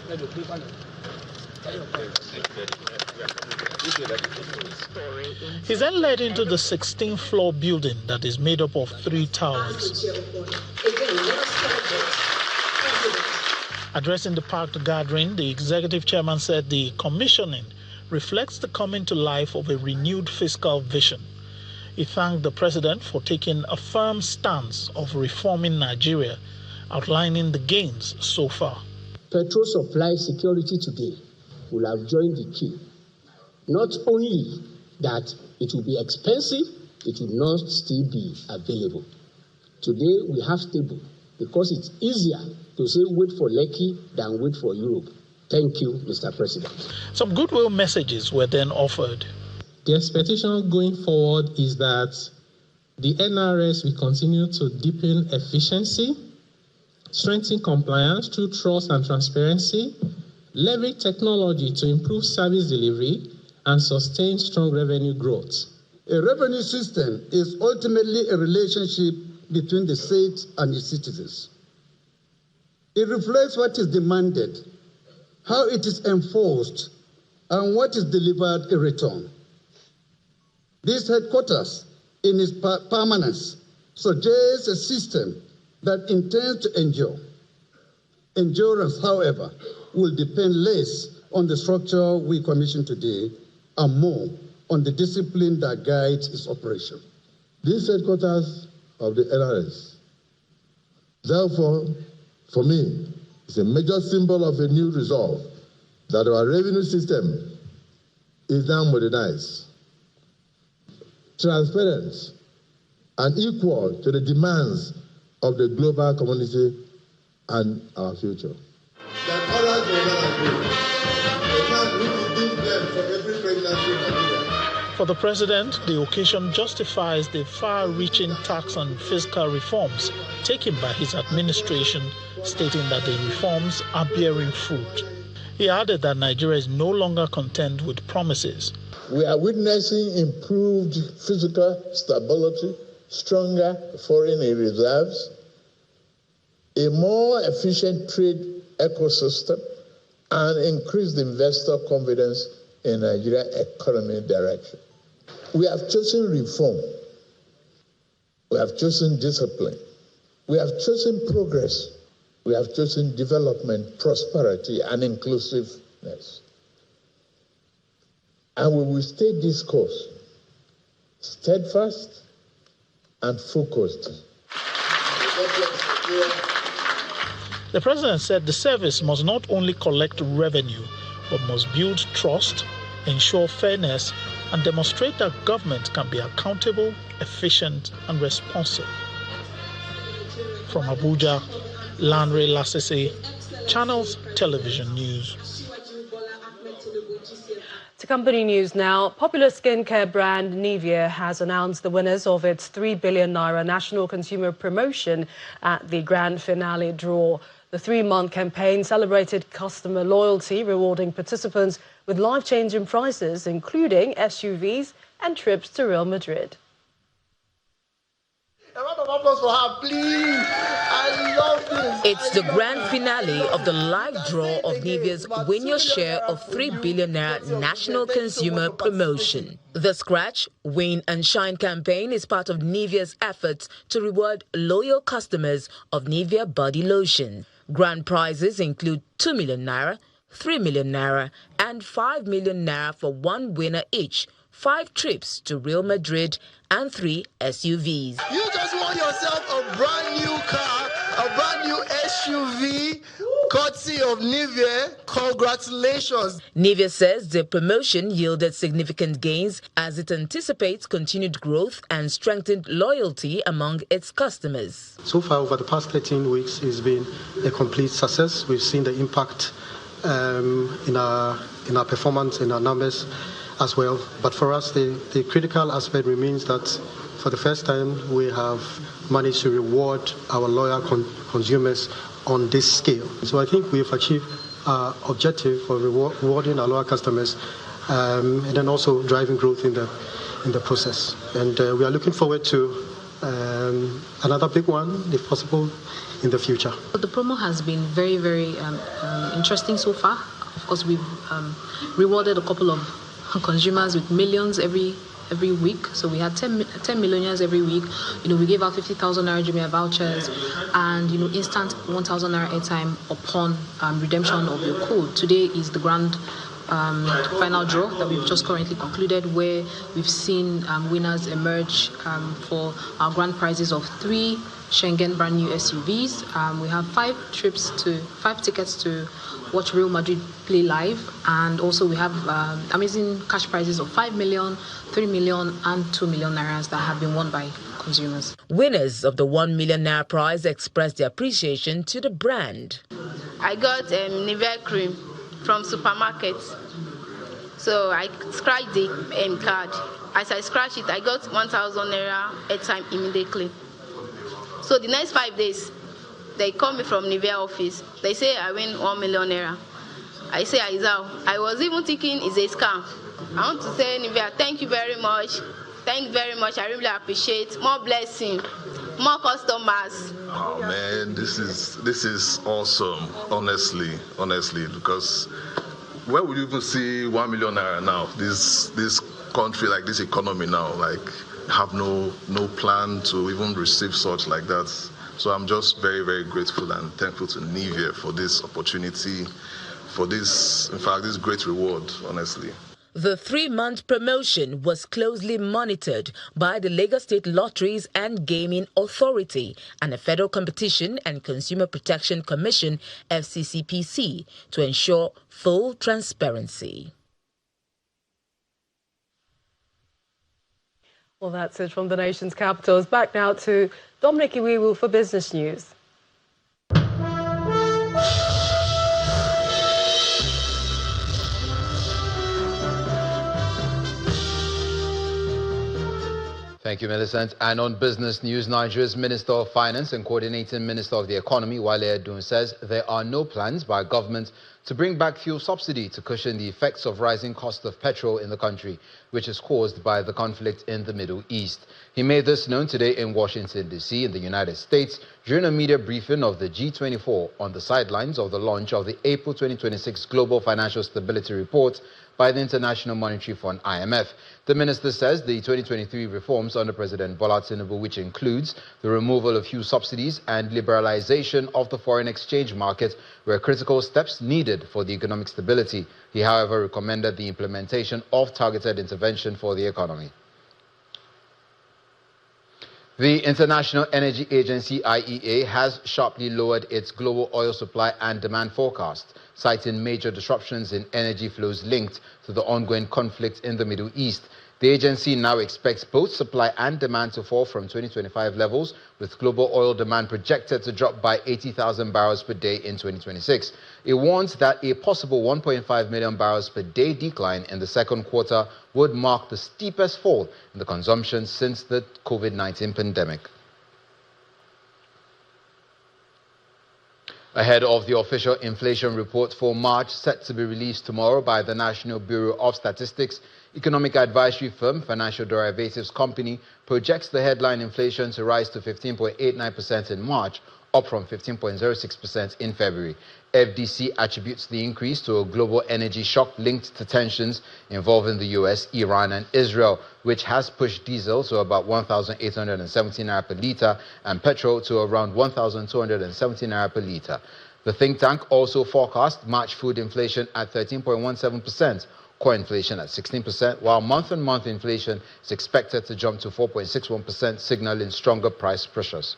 He's then led into the 16th floor building that is made up of 3 towers. Addressing the packed gathering, the executive chairman said the commissioning reflects the coming to life of a renewed fiscal vision. He thanked the president for taking a firm stance of reforming Nigeria, outlining the gains so far. Petrol supply security today will have joined the queue. Not only that it will be expensive, it will not still be available. Today we have stable because it's easier to say wait for Lekki than wait for Europe. Thank you, Mr. President. Some goodwill messages were then offered. The expectation going forward is that the NRS will continue to deepen efficiency, strengthen compliance through trust and transparency, leverage technology to improve service delivery, and sustain strong revenue growth. A revenue system is ultimately a relationship between the state and its citizens. It reflects what is demanded, how it is enforced, and what is delivered in return. This headquarters, in its permanence, suggests a system that intends to endure. Endurance, however, will depend less on the structure we commission today and more on the discipline that guides its operation. This headquarters of the NRS, therefore, for me, is a major symbol of a new resolve that our revenue system is now modernized, transparent, and equal to the demands of the global community and our future. That others will not agree. They can't really give them for every pregnancy in Nigeria. For the president, the occasion justifies the far-reaching tax and fiscal reforms taken by his administration, stating that the reforms are bearing fruit. He added that Nigeria is no longer content with promises. We are witnessing improved physical stability, stronger foreign reserves, a more efficient trade ecosystem, and increased investor confidence in Nigeria's economic direction. We have chosen reform. We have chosen discipline. We have chosen progress. We have chosen development, prosperity, and inclusiveness. And we will stay this course, steadfast and focused. The president said the service must not only collect revenue, but must build trust, ensure fairness, and demonstrate that government can be accountable, efficient, and responsive. From Abuja, Lanre Lasese, Channels Television News. To company news now, popular skincare brand Nivea has announced the winners of its 3 billion naira national consumer promotion at the grand finale draw. The 3-month campaign celebrated customer loyalty, rewarding participants with life-changing prizes, including SUVs and trips to Real Madrid. A round of applause for her, please. I love this. It's the grand finale of the live draw of Nivea's Win Your Share of 3 billion naira national consumer promotion. The Scratch, Win and Shine campaign is part of Nivea's efforts to reward loyal customers of Nivea body lotion. Grand prizes include 2 million naira, 3 million naira, and 5 million naira for one winner each, 5 trips to Real Madrid, and 3 SUVs. You just won yourself a brand new car, a brand new SUV, courtesy of Nivea. Congratulations. Nivea says the promotion yielded significant gains as it anticipates continued growth and strengthened loyalty among its customers. So far, over the past 13 weeks, it's been a complete success. We've seen the impact in our performance, in our numbers as well. But for us, the critical aspect remains that for the first time, we have managed to reward our loyal consumers on this scale. So I think we've achieved our objective for rewarding our loyal customers and then also driving growth in the process. And we are looking forward to another big one, if possible, in the future. The promo has been very, very interesting so far. Of course, we've rewarded a couple of consumers with millions every week. So we had 10 millionaires every week. We gave out 50,000 naira Jumia vouchers and instant 1,000 naira airtime upon redemption of your code. Today is the grand final draw that we've just currently concluded, where we've seen winners emerge for our grand prizes of 3 Schengen brand new SUVs. We have 5 tickets to watch Real Madrid play live, and also we have amazing cash prizes of 5 million, 3 million, and 2 million nairas that have been won by consumers. Winners of the 1 million naira prize expressed their appreciation to the brand. I got Nivea cream from supermarkets, so I scratched the card. As I scratched it, I got 1,000 naira airtime immediately. So the next 5 days, they call me from Nivea office. They say I win 1 million naira. I say, I was even thinking it's a scam. I want to say, Nivea, thank you very much. Thank you very much. I really appreciate. More blessing, more customers. Oh man, this is awesome. Honestly, because where would you even see 1 million naira now? This country, like this economy now, like have no plan to even receive such like that. So I'm just very, very grateful and thankful to Nivea for this opportunity, for this, in fact, this great reward, honestly. The 3-month promotion was closely monitored by the Lagos State Lotteries and Gaming Authority and the Federal Competition and Consumer Protection Commission, FCCPC, to ensure full transparency. Well, that's it from the nation's capitals. Back now to Dominic Iwiwu for business news. Thank you, Millicent. And on business news, Nigeria's Minister of Finance and Coordinating Minister of the Economy, Wale Edun, says there are no plans by government to bring back fuel subsidy to cushion the effects of rising cost of petrol in the country, which is caused by the conflict in the Middle East. He made this known today in Washington, D.C. in the United States during a media briefing of the G24 on the sidelines of the launch of the April 2026 Global Financial Stability Report by the International Monetary Fund, IMF. The minister says the 2023 reforms under President Bola Tinubu, which includes the removal of fuel subsidies and liberalization of the foreign exchange market, were critical steps needed for the economic stability. He, however, recommended the implementation of targeted intervention for the economy. The International Energy Agency, IEA, has sharply lowered its global oil supply and demand forecast, citing major disruptions in energy flows linked to the ongoing conflict in the Middle East. The agency now expects both supply and demand to fall from 2025 levels, with global oil demand projected to drop by 80,000 barrels per day in 2026. It warns that a possible 1.5 million barrels per day decline in the second quarter would mark the steepest fall in the consumption since the COVID-19 pandemic. Ahead of the official inflation report for March, set to be released tomorrow by the National Bureau of Statistics, economic advisory firm Financial Derivatives Company projects the headline inflation to rise to 15.89% in March, up from 15.06% in February. FDC attributes the increase to a global energy shock linked to tensions involving the US, Iran, and Israel, which has pushed diesel to about 1,870 naira per litre and petrol to around 1,270 naira per litre. The think tank also forecast March food inflation at 13.17%. Core inflation at 16%, while month-on-month inflation is expected to jump to 4.61%, signaling stronger price pressures.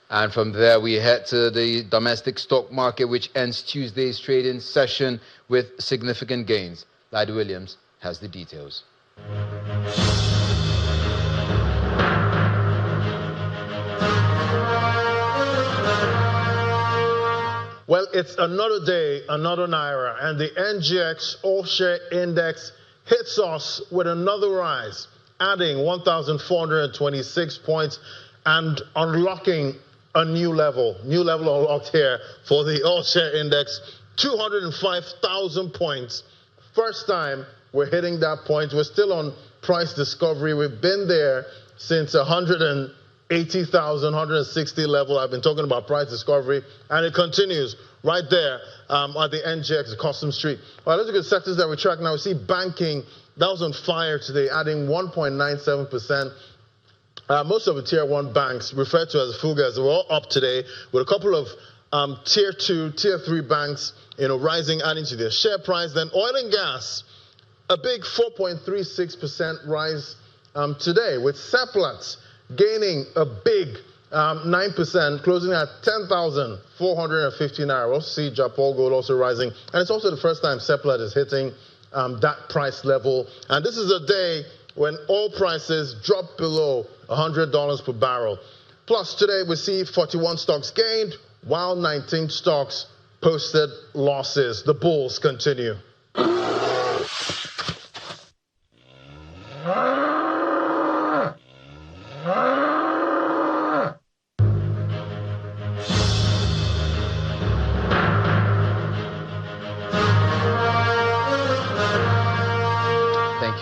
And from there, we head to the domestic stock market, which ends Tuesday's trading session with significant gains. Laddie Williams has the details. Well, it's another day, another naira, and the NGX all-share index hits us with another rise, adding 1,426 points and unlocking a new level unlocked here for the all-share index, 205,000 points. First time we're hitting that point. We're still on price discovery. We've been there since 180,000, 160 level. I've been talking about price discovery, and it continues right there at the NGX, Custom Street. All right, let's look at sectors that we track now. We see banking, that was on fire today, adding 1.97%. Most of the Tier 1 banks, referred to as FUGAs, were all up today, with a couple of Tier 2, Tier 3 banks, rising, adding to their share price. Then oil and gas, a big 4.36% rise today, with Seplat gaining a big 9%, closing at 10,450 naira. We'll see Japol Gold also rising. And it's also the first time Seplat is hitting that price level. And this is a day when oil prices drop below $100 per barrel. Plus, today we see 41 stocks gained, while 19 stocks posted losses. The bulls continue.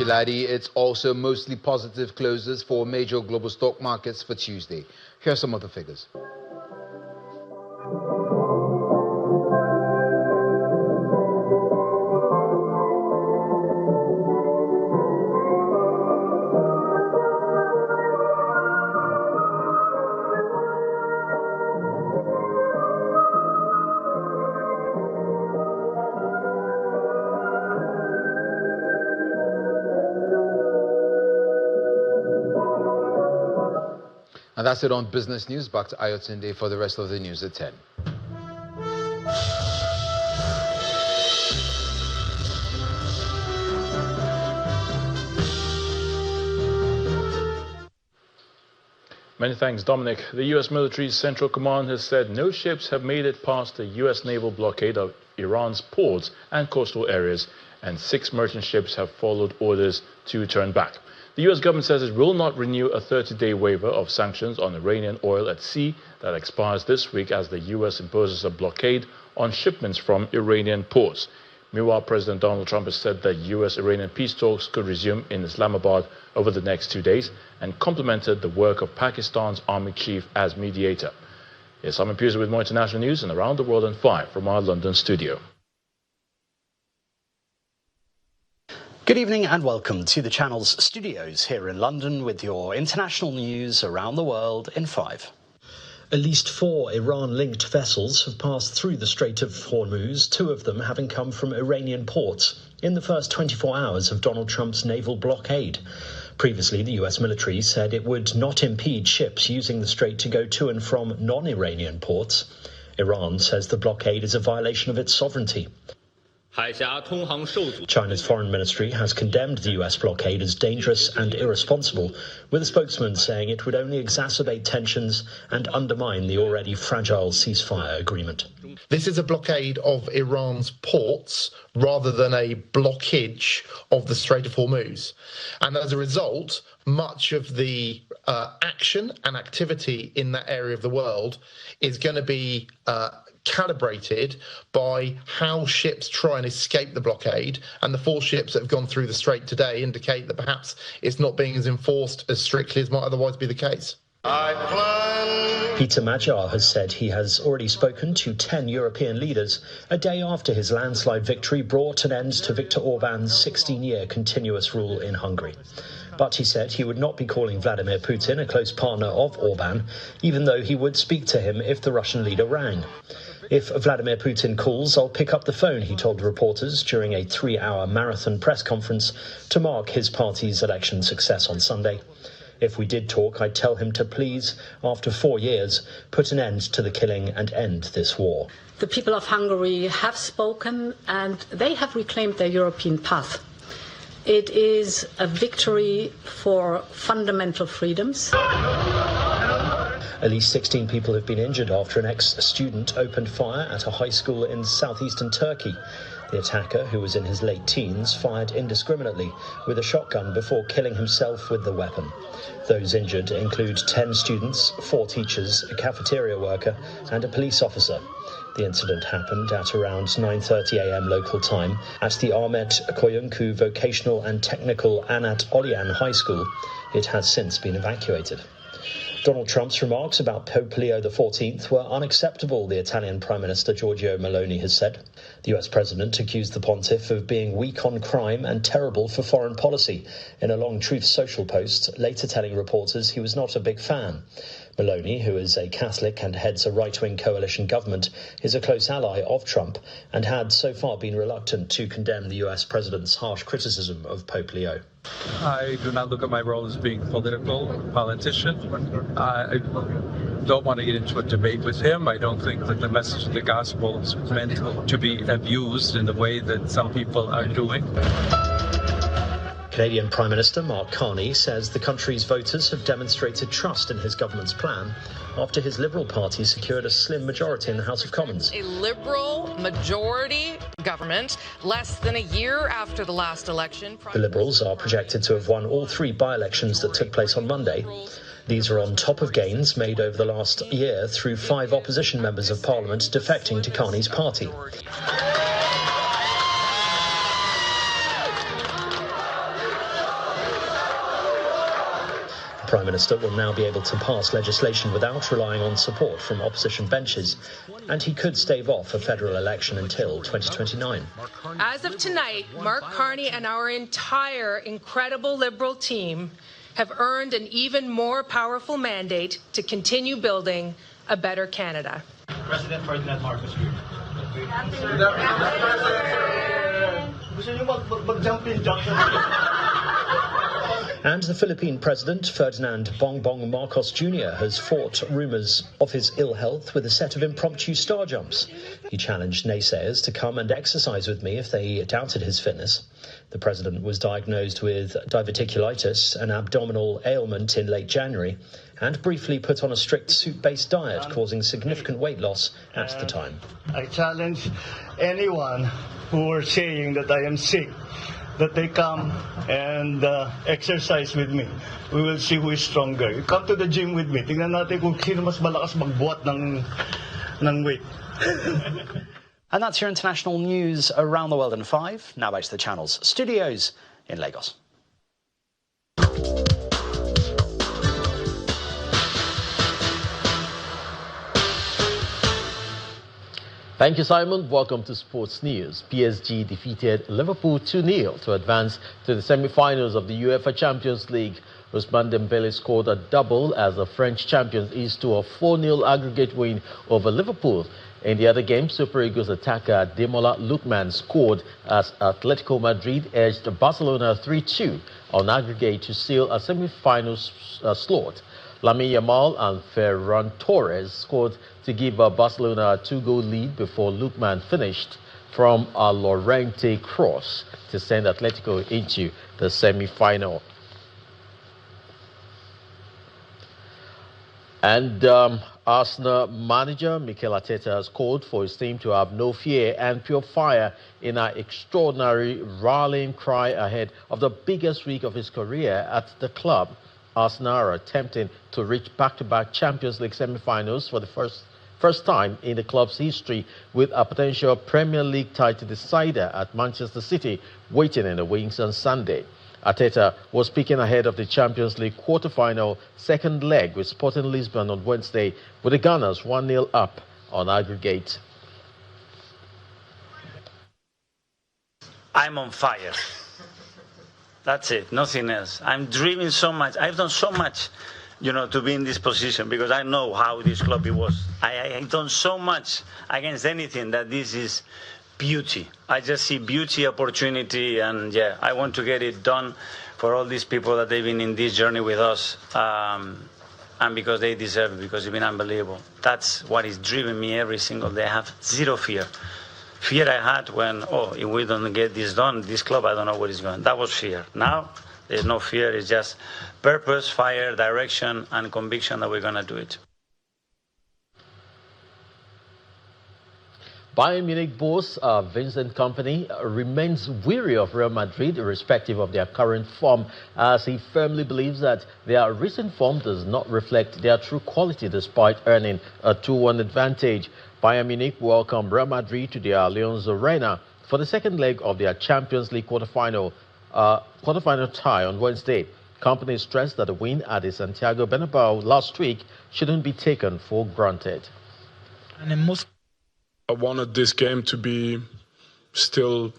Laddie, it's also mostly positive closes for major global stock markets for Tuesday. Here are some of the figures. And that's it on Business News. Back to Ayotunde for the rest of the news at 10. Many thanks, Dominic. The U.S. military's Central Command has said no ships have made it past the U.S. naval blockade of Iran's ports and coastal areas, and 6 merchant ships have followed orders to turn back. The U.S. government says it will not renew a 30-day waiver of sanctions on Iranian oil at sea that expires this week as the U.S. imposes a blockade on shipments from Iranian ports. Meanwhile, President Donald Trump has said that U.S.-Iranian peace talks could resume in Islamabad over the next 2 days and complimented the work of Pakistan's army chief as mediator. Here's Simon Pewsey with more international news and around the world in 5 from our London studio. Good evening and welcome to the channel's studios here in London with your international news around the world in 5. At least 4 Iran-linked vessels have passed through the Strait of Hormuz, 2 of them having come from Iranian ports, in the first 24 hours of Donald Trump's naval blockade. Previously, the US military said it would not impede ships using the strait to go to and from non-Iranian ports. Iran says the blockade is a violation of its sovereignty. China's foreign ministry has condemned the US blockade as dangerous and irresponsible, with a spokesman saying it would only exacerbate tensions and undermine the already fragile ceasefire agreement. This is a blockade of Iran's ports rather than a blockage of the Strait of Hormuz. And as a result, much of the action and activity in that area of the world is going to be calibrated by how ships try and escape the blockade, and the 4 ships that have gone through the strait today indicate that perhaps it's not being as enforced as strictly as might otherwise be the case. Peter Magyar has said he has already spoken to 10 European leaders a day after his landslide victory brought an end to Viktor Orban's 16-year continuous rule in Hungary. But he said he would not be calling Vladimir Putin a close partner of Orban, even though he would speak to him if the Russian leader rang. If Vladimir Putin calls, I'll pick up the phone, he told reporters during a 3-hour marathon press conference to mark his party's election success on Sunday. If we did talk, I'd tell him to please, after 4 years, put an end to the killing and end this war. The people of Hungary have spoken and they have reclaimed their European path. It is a victory for fundamental freedoms. At least 16 people have been injured after an ex-student opened fire at a high school in southeastern Turkey. The attacker, who was in his late teens, fired indiscriminately with a shotgun before killing himself with the weapon. Those injured include 10 students, 4 teachers, a cafeteria worker and a police officer. The incident happened at around 9:30 a.m. local time at the Ahmet Koyuncu Vocational and Technical Anat Olyan High School. It has since been evacuated. Donald Trump's remarks about Pope Leo XIV were unacceptable, the Italian Prime Minister Giorgia Meloni has said. The US President accused the pontiff of being weak on crime and terrible for foreign policy in a long Truth Social post, later telling reporters he was not a big fan. Meloni, who is a Catholic and heads a right-wing coalition government, is a close ally of Trump and had so far been reluctant to condemn the US President's harsh criticism of Pope Leo. I do not look at my role as being politician. I don't want to get into a debate with him. I don't think that the message of the gospel is meant to be abused in the way that some people are doing. Canadian Prime Minister Mark Carney says the country's voters have demonstrated trust in his government's plan after his Liberal Party secured a slim majority in the House of Commons. A Liberal majority government less than a year after the last election. The Liberals are projected to have won all 3 by-elections that took place on Monday. These are on top of gains made over the last year through 5 opposition members of Parliament defecting to Carney's party. The Prime Minister will now be able to pass legislation without relying on support from opposition benches, and he could stave off a federal election until 2029. As of tonight, Mark Carney and our entire incredible Liberal team have earned an even more powerful mandate to continue building a better Canada. President Ferdinand Marcos. And the Philippine President, Ferdinand Bongbong Marcos Jr., has fought rumours of his ill health with a set of impromptu star jumps. He challenged naysayers to come and exercise with me if they doubted his fitness. The president was diagnosed with diverticulitis, an abdominal ailment, in late January, and briefly put on a strict soup-based diet, causing significant weight loss at the time. I challenge anyone who are saying that I am sick, that they come and exercise with me. We will see who is stronger. You come to the gym with me. Tingnan natin kung sino mas malakas magbuhat ng weight. And that's your international news around the world in 5. Now back to the channel's studios in Lagos. Thank you, Simon. Welcome to Sports News. PSG defeated Liverpool 2-0 to advance to the semi-finals of the UEFA Champions League. Ousmane Dembele scored a double as the French champions eased to a 4-0 aggregate win over Liverpool. In the other game, Super Eagles attacker Demola Lookman scored as Atletico Madrid edged Barcelona 3-2 on aggregate to seal a semi-final slot. Lamine Yamal and Ferran Torres scored to give Barcelona a 2-goal lead before Lookman finished from a Llorente cross to send Atletico into the semi-final. And Arsenal manager Mikel Arteta has called for his team to have no fear and pure fire in an extraordinary rallying cry ahead of the biggest week of his career at the club. Arsenal are attempting to reach back-to-back Champions League semi-finals for the first time in the club's history, with a potential Premier League title decider at Manchester City waiting in the wings on Sunday. Arteta was speaking ahead of the Champions League quarter-final second leg with Sporting Lisbon on Wednesday, with the Gunners 1-0 up on aggregate. I'm on fire. That's it, nothing else. I'm dreaming so much. I've done so much, to be in this position, because I know how this club it was. I've done so much against anything that this is beauty. I just see beauty, opportunity, and I want to get it done for all these people that they've been in this journey with us, and because they deserve it, because it's been unbelievable. That's what is driving me every single day. I have zero fear. Fear I had when, if we don't get this done, this club, I don't know where it's going. That was fear. Now, there's no fear. It's just purpose, fire, direction, and conviction that we're going to do it. Bayern Munich boss Vincent Kompany remains weary of Real Madrid, irrespective of their current form, as he firmly believes that their recent form does not reflect their true quality despite earning a 2-1 advantage. Bayern Munich welcomed Real Madrid to their Allianz Arena for the second leg of their Champions League quarterfinal tie on Wednesday. Kompany stressed that the win at the Santiago Bernabeu last week shouldn't be taken for granted. I wanted this game to be still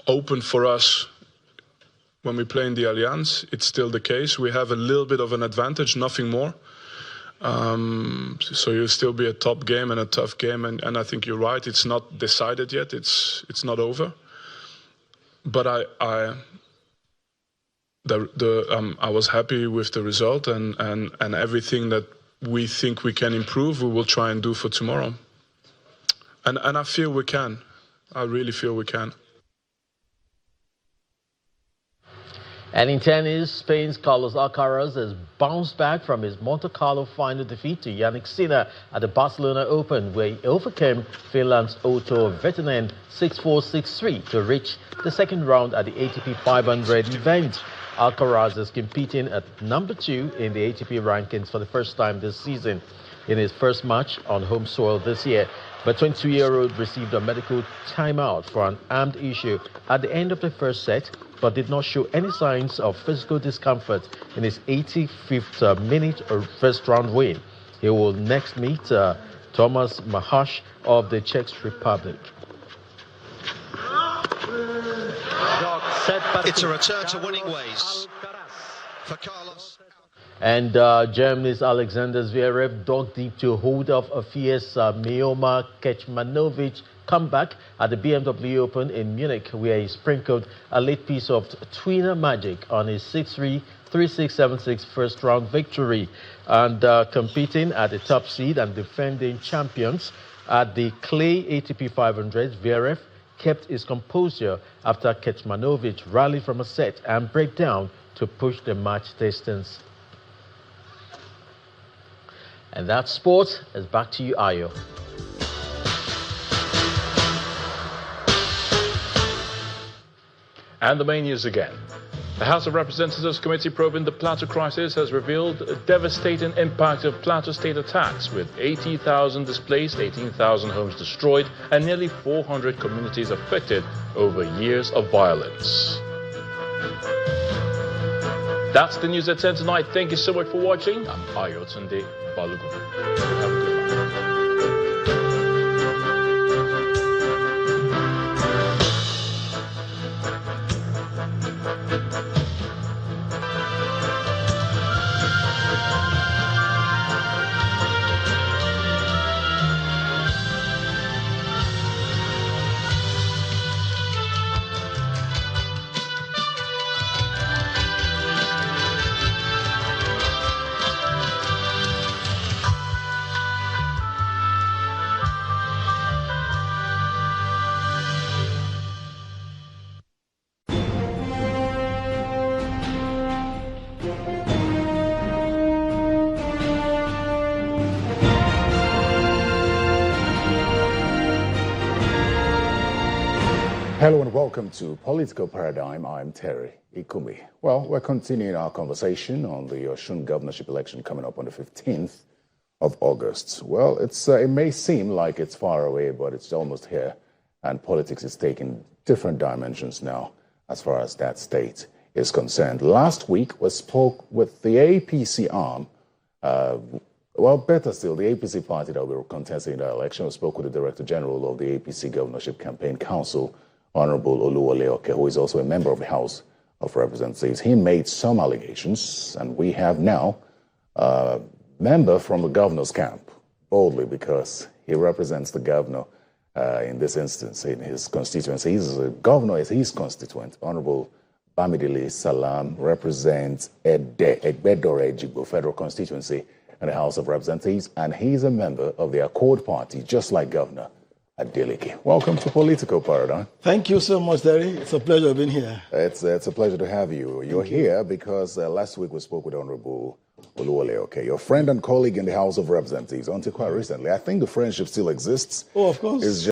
open for us when we play in the Allianz. It's still the case. We have a little bit of an advantage, nothing more. So it'll still be a top game and a tough game. And I think you're right. It's not decided yet. It's not over. But I was happy with the result and everything that we think we can improve, we will try and do for tomorrow. And I feel we can. I really feel we can. And in tennis, Spain's Carlos Alcaraz has bounced back from his Monte Carlo final defeat to Jannik Sinner at the Barcelona Open, where he overcame Finland's Otto Virtanen 6-4, 6-3 to reach the second round at the ATP 500 event. Alcaraz is competing at number 2 in the ATP rankings for the first time this season. In his first match on home soil this year, the 22-year-old received a medical timeout for an armed issue at the end of the first set, but did not show any signs of physical discomfort in his 85th minute first round win. He will next meet Tomas Mahash of the Czech Republic. It's a return to winning ways for Carlos. And Germany's Alexander Zverev dug deep to hold off a fierce Mioma Kecmanovic comeback at the BMW Open in Munich, where he sprinkled a late piece of tweener magic on his 6-3, 3-6, 7-6 first round victory. And competing at the top seed and defending champions at the clay ATP 500, Zverev kept his composure after Kecmanovic rallied from a set and break down to push the match distance. And that sport is back to you, Ayo. And the main news again. The House of Representatives Committee probing the Plateau crisis has revealed a devastating impact of Plateau State attacks, with 80,000 displaced, 18,000 homes destroyed, and nearly 400 communities affected over years of violence. That's the news at 10 tonight. Thank you so much for watching. I'm Ayotunde Balogun. Have a good night. Hello and welcome to Political Paradigm. I'm Terry Ikumi. Well, we're continuing our conversation on the Osun governorship election coming up on the 15th of August. Well, it may seem like it's far away, but it's almost here. And politics is taking different dimensions now as far as that state is concerned. Last week, we spoke with the APC arm. Well, better still, the APC party that we were contesting in the election. We spoke with the Director General of the APC Governorship Campaign Council, Honorable Oluwole Oke, who is also a member of the House of Representatives. He made some allegations, and we have now a member from the governor's camp, boldly, because he represents the governor in this instance, in his constituency. He's a governor, is his constituent. Honorable Bamidele Salam represents Egbedore Ejigbo Federal Constituency in the House of Representatives, and he's a member of the Accord Party, just like Governor Adeleke. Welcome to Political Paradigm. Thank you so much, Terry. It's a pleasure being here. It's a pleasure to have you. You're here because last week we spoke with Honorable Oluwole Oke, your friend and colleague in the House of Representatives, until quite recently. I think the friendship still exists. Oh, of course. It's